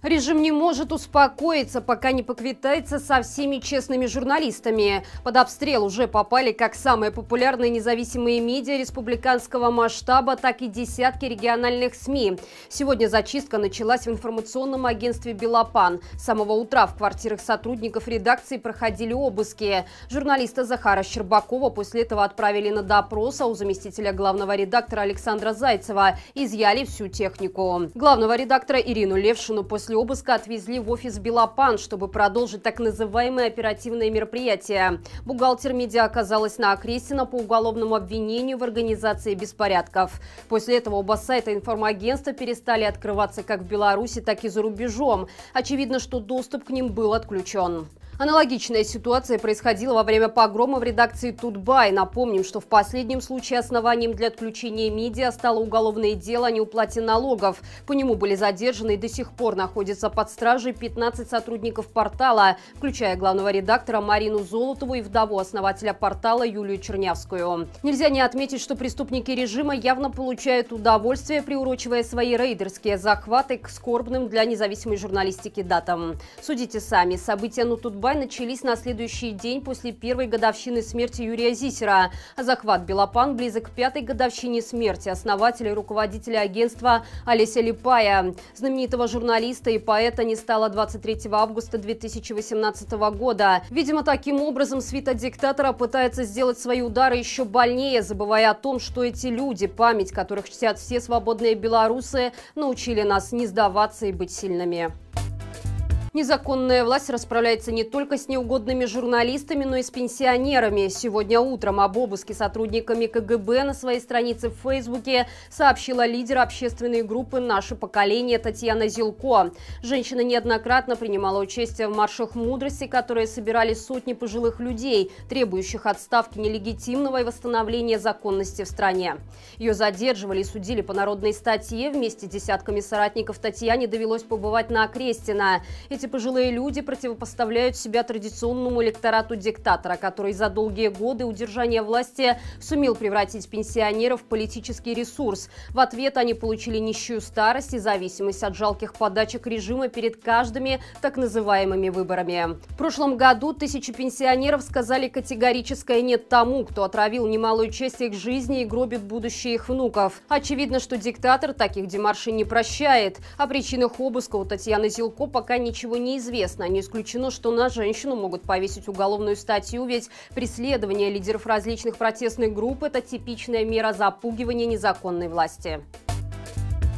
Режим не может успокоиться, пока не поквитается со всеми честными журналистами. Под обстрел уже попали как самые популярные независимые медиа республиканского масштаба, так и десятки региональных СМИ. Сегодня зачистка началась в информационном агентстве «Белопан». С самого утра в квартирах сотрудников редакции проходили обыски. Журналиста Захара Щербакова после этого отправили на допрос, а у заместителя главного редактора Александра Зайцева изъяли всю технику. Главного редактора Ирину Левшину после обыска отвезли в офис «Белопан», чтобы продолжить так называемые оперативные мероприятия. Бухгалтер медиа оказалась на Окрестина по уголовному обвинению в организации беспорядков. После этого оба сайта информагентства перестали открываться как в Беларуси, так и за рубежом. Очевидно, что доступ к ним был отключен. Аналогичная ситуация происходила во время погрома в редакции «Тутбай». Напомним, что в последнем случае основанием для отключения медиа стало уголовное дело о неуплате налогов. По нему были задержаны и до сих пор находятся под стражей 15 сотрудников портала, включая главного редактора Марину Золотову и вдову основателя портала Юлию Чернявскую. Нельзя не отметить, что преступники режима явно получают удовольствие, приурочивая свои рейдерские захваты к скорбным для независимой журналистики датам. Судите сами, события на Тутбай начались на следующий день после первой годовщины смерти Юрия Зисера. Захват «Белопан» близок к 5-й годовщине смерти основателя и руководителя агентства Олеся Липая. Знаменитого журналиста и поэта не стало 23 августа 2018 года. Видимо, таким образом свита диктатора пытается сделать свои удары еще больнее, забывая о том, что эти люди, память которых чтят все свободные белорусы, научили нас не сдаваться и быть сильными. Незаконная власть расправляется не только с неугодными журналистами, но и с пенсионерами. Сегодня утром об обыске сотрудниками КГБ на своей странице в Фейсбуке сообщила лидер общественной группы «Наше поколение» Татьяна Зилко. Женщина неоднократно принимала участие в маршах мудрости, которые собирали сотни пожилых людей, требующих отставки нелегитимного и восстановления законности в стране. Ее задерживали и судили по народной статье. Вместе с десятками соратников Татьяне довелось побывать на Окрестина. Эти пожилые люди противопоставляют себя традиционному электорату диктатора, который за долгие годы удержания власти сумел превратить пенсионеров в политический ресурс. В ответ они получили нищую старость и зависимость от жалких подачек режима перед каждыми так называемыми выборами. В прошлом году тысячи пенсионеров сказали категорическое «нет» тому, кто отравил немалую часть их жизни и гробит будущее их внуков. Очевидно, что диктатор таких демаршей не прощает. О причинах обыска у Татьяны Зилко пока ничего неизвестно. Не исключено, что на женщину могут повесить уголовную статью, ведь преследование лидеров различных протестных групп – это типичная мера запугивания незаконной власти.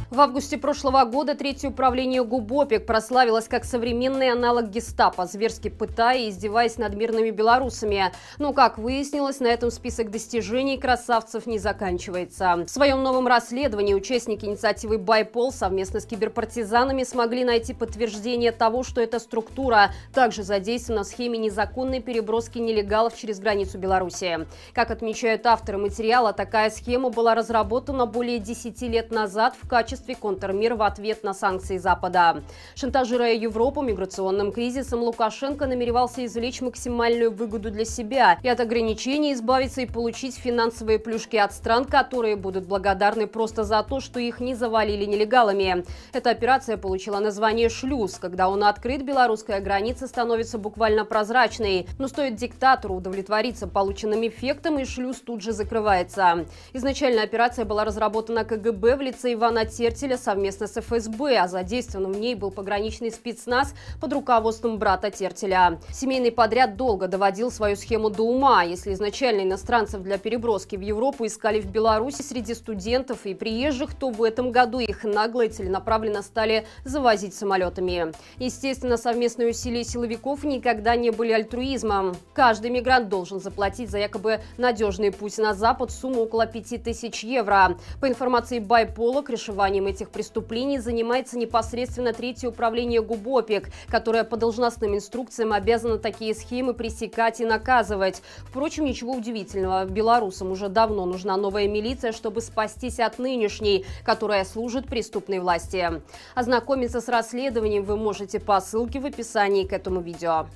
В августе прошлого года Третье управление ГУБОПИК прославилось как современный аналог гестапо, зверски пытая и издеваясь над мирными белорусами. Но, как выяснилось, на этом список достижений красавцев не заканчивается. В своем новом расследовании участники инициативы «Байпол» совместно с киберпартизанами смогли найти подтверждение того, что эта структура также задействована в схеме незаконной переброски нелегалов через границу Беларуси. Как отмечают авторы материала, такая схема была разработана более 10 лет назад в качестве контрмер в ответ на санкции Запада. Шантажируя Европу миграционным кризисом, Лукашенко намеревался извлечь максимальную выгоду для себя и от ограничений избавиться и получить финансовые плюшки от стран, которые будут благодарны просто за то, что их не завалили нелегалами. Эта операция получила название «Шлюз». Когда он открыт, белорусская граница становится буквально прозрачной. Но стоит диктатору удовлетвориться полученным эффектом, и шлюз тут же закрывается. Изначально операция была разработана КГБ в лице Ивана Тертеля совместно с ФСБ, а задействован в ней был пограничный спецназ под руководством брата Тертеля. Семейный подряд долго доводил свою схему до ума. Если изначально иностранцев для переброски в Европу искали в Беларуси среди студентов и приезжих, то в этом году их нагло и целенаправленно стали завозить самолетами. Естественно, совместные усилия силовиков никогда не были альтруизмом. Каждый мигрант должен заплатить за якобы надежный путь на Запад сумму около 5000 евро. По информации Байпола, крышеванием этих преступлений занимается непосредственно Третье управление ГУБОПИК, которое по должностным инструкциям обязано такие схемы пресекать и наказывать. Впрочем, ничего удивительного. Белорусам уже давно нужна новая милиция, чтобы спастись от нынешней, которая служит преступной власти. Ознакомиться с расследованием вы можете по ссылке в описании к этому видео.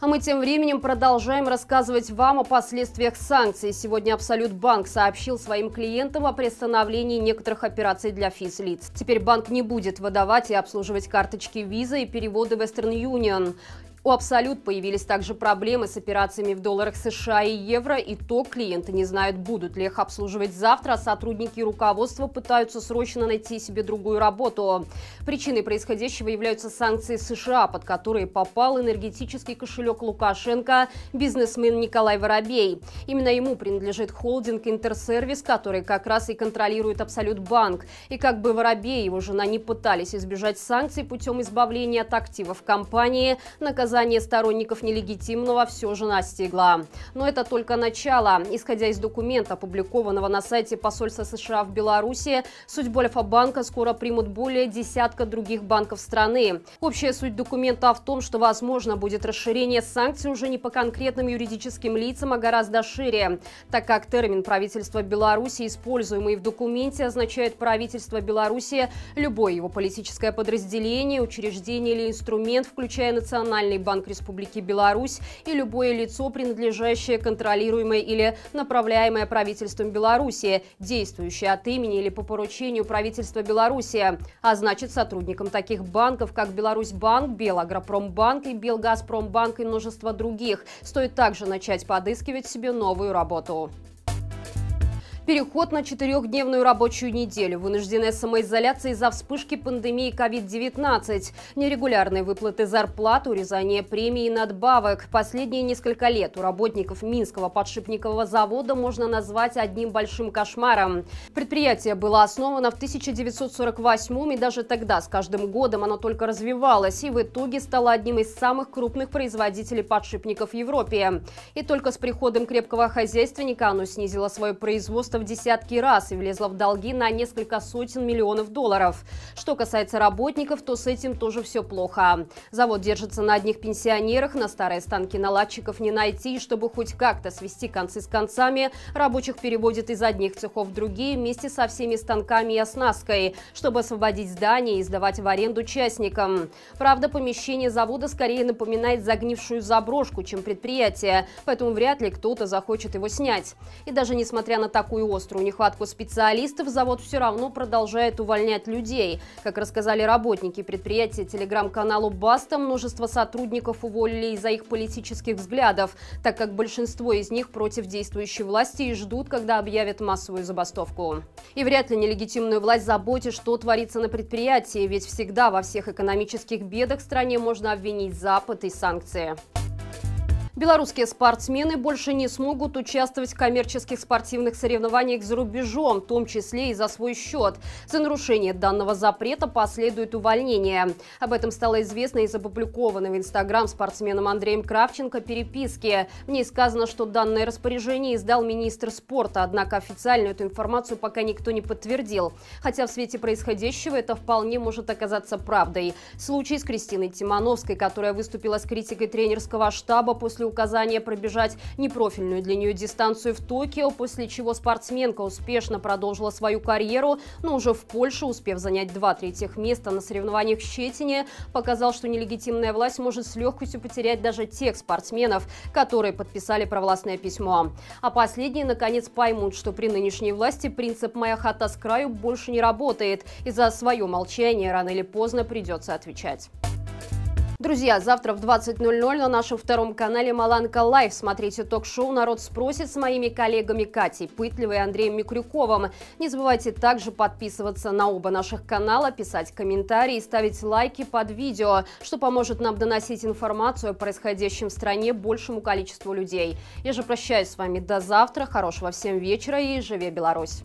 А мы тем временем продолжаем рассказывать вам о последствиях санкций. Сегодня Абсолют Банк сообщил своим клиентам о приостановлении некоторых операций для физлиц. Теперь банк не будет выдавать и обслуживать карточки Visa и переводы Western Union. У Абсолют появились также проблемы с операциями в долларах США и евро, и то клиенты не знают, будут ли их обслуживать завтра, а сотрудники и руководство пытаются срочно найти себе другую работу. Причиной происходящего являются санкции США, под которые попал энергетический кошелек Лукашенко, бизнесмен Николай Воробей. Именно ему принадлежит холдинг «Интерсервис», который как раз и контролирует Абсолют Банк. И как бы Воробей и его жена не пытались избежать санкций путем избавления от активов компании, наказание сторонников нелегитимного все же настигло. Но это только начало. Исходя из документа, опубликованного на сайте посольства США в Беларуси, судьбу Альфа-банка скоро примут более десятка других банков страны. Общая суть документа в том, что возможно будет расширение санкций уже не по конкретным юридическим лицам, а гораздо шире, так как термин правительства Беларуси, используемый в документе, означает правительство Беларуси, любое его политическое подразделение, учреждение или инструмент, включая Национальный банк Республики Беларусь и любое лицо, принадлежащее, контролируемое или направляемое правительством Беларуси, действующее от имени или по поручению правительства Беларуси, а значит сотрудникам таких банков, как Беларусьбанк, Белагропромбанк и Белгазпромбанк и множество других, стоит также начать подыскивать себе новую работу. Переход на 4-дневную рабочую неделю, вынужденная самоизоляция из-за вспышки пандемии COVID-19, нерегулярные выплаты зарплат, урезание премий и надбавок. Последние несколько лет у работников Минского подшипникового завода можно назвать одним большим кошмаром. Предприятие было основано в 1948 и даже тогда с каждым годом оно только развивалось и в итоге стало одним из самых крупных производителей подшипников в Европе. И только с приходом крепкого хозяйственника оно снизило свое производство в десятки раз и влезла в долги на несколько сотен миллионов долларов. Что касается работников, то с этим тоже все плохо. Завод держится на одних пенсионерах, на старые станки наладчиков не найти, и чтобы хоть как-то свести концы с концами, рабочих переводят из одних цехов в другие вместе со всеми станками и оснасткой, чтобы освободить здание и сдавать в аренду частникам. Правда, помещение завода скорее напоминает загнившую заброшку, чем предприятие, поэтому вряд ли кто-то захочет его снять. И даже несмотря на такую острую нехватку специалистов, завод все равно продолжает увольнять людей. Как рассказали работники предприятия телеграм-каналу «Баста», множество сотрудников уволили из-за их политических взглядов, так как большинство из них против действующей власти и ждут, когда объявят массовую забастовку. И вряд ли нелегитимную власть заботит, что творится на предприятии, ведь всегда во всех экономических бедах в стране можно обвинить Запад и санкции. Белорусские спортсмены больше не смогут участвовать в коммерческих спортивных соревнованиях за рубежом, в том числе и за свой счет. За нарушение данного запрета последует увольнение. Об этом стало известно из опубликованной в Инстаграм спортсменом Андреем Кравченко переписки. В ней сказано, что данное распоряжение издал министр спорта, однако официально эту информацию пока никто не подтвердил. Хотя в свете происходящего это вполне может оказаться правдой. Случай с Кристиной Тимановской, которая выступила с критикой тренерского штаба после указания пробежать непрофильную для нее дистанцию в Токио, после чего спортсменка успешно продолжила свою карьеру, но уже в Польше, успев занять 2/3 места на соревнованиях в Щетине, показал, что нелегитимная власть может с легкостью потерять даже тех спортсменов, которые подписали провластное письмо. А последние, наконец, поймут, что при нынешней власти принцип «моя хата с краю» больше не работает, и за свое молчание рано или поздно придется отвечать. Друзья, завтра в 20:00 на нашем втором канале Маланка Лайв смотрите ток-шоу «Народ спросит» с моими коллегами Катей Пытлевой и Андреем Микрюковым. Не забывайте также подписываться на оба наших канала, писать комментарии и ставить лайки под видео, что поможет нам доносить информацию о происходящем в стране большему количеству людей. Я же прощаюсь с вами до завтра, хорошего всем вечера и живе Беларусь!